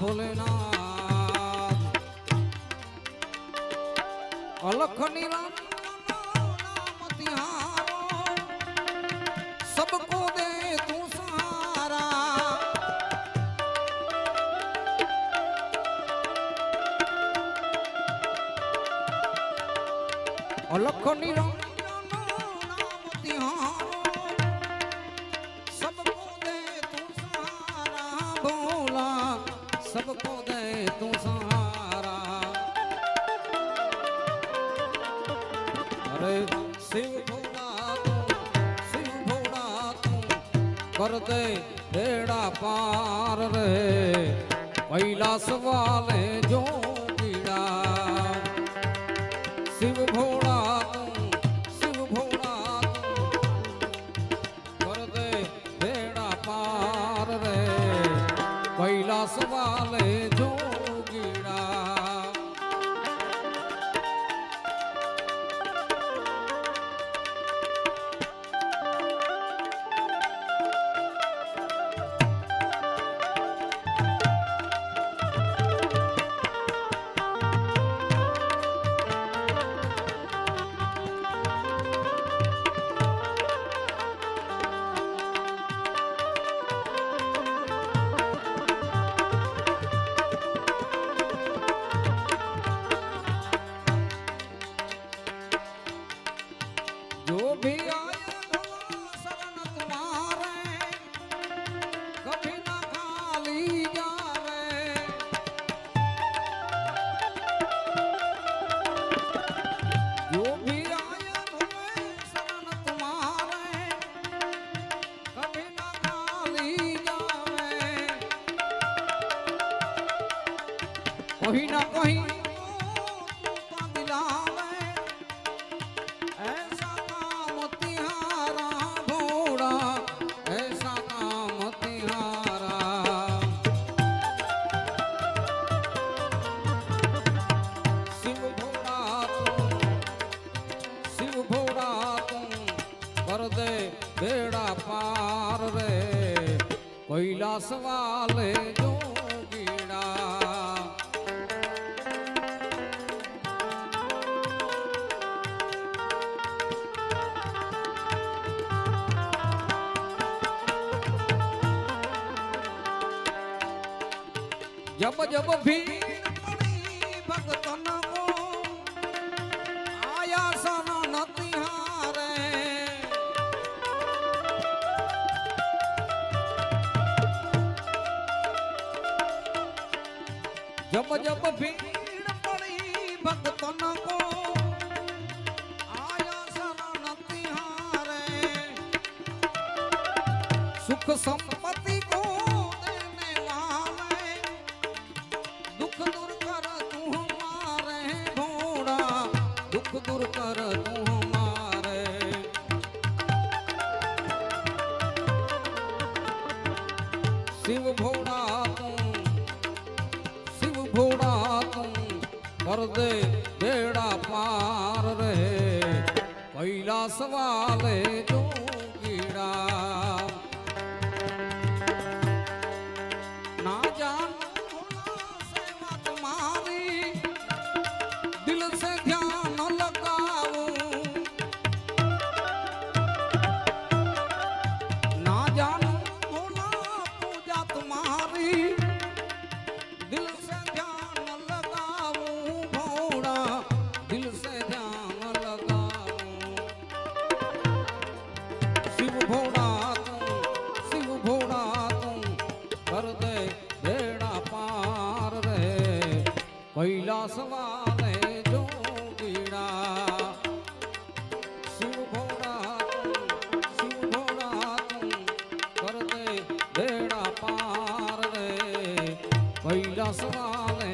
भोलेनाथ अलख निरंजन नाम तिहारो सबको दे तू सहारा अलख निरंजन नाम तिहारो सबको दे तू सहारा भोला सबको दे तू सहारा अरे शिव भोला तू कर दे बेड़ा पार रे कैलाश वाले जो पीड़ा शिव भोला तू कर दे बेड़ा पार रे कैलाश वाले जो गिड़ा जो भी आए शरण तुम्हारे कभी ना खाली जावे जो भी आए शरण तुम्हारे कभी ना खाली जावे कहीं ना कहीं कर दे बेड़ा पार रे कैलाश वाले जो गिड़ा जब जब भीड़ पड़ी भगतन को आया शरण तिहारे जब जब भीड़ पड़ी भक्तन को आया शरण तिहारे सुख संपत्ति को देने वाले दुख दूर कर तू हमारे भोला दुख दूर कर तू हमारे शिव भोला तू कर दे बेड़ा पार रे कैलाश वाले जो गिड़ा ना जानू भोला सेवा तुम्हारी दिल से ध्यान लगाऊं ना जानू भोला पूजा तुम्हारी दिल से ध्यान लगाऊं भोला दिल से ध्यान लगाऊं शिव भोला तू कर दे बेड़ा पार रे कैलाश वाले जो गिड़ा शिव भोला तू कर दे बेड़ा पार रे कैलाश वाले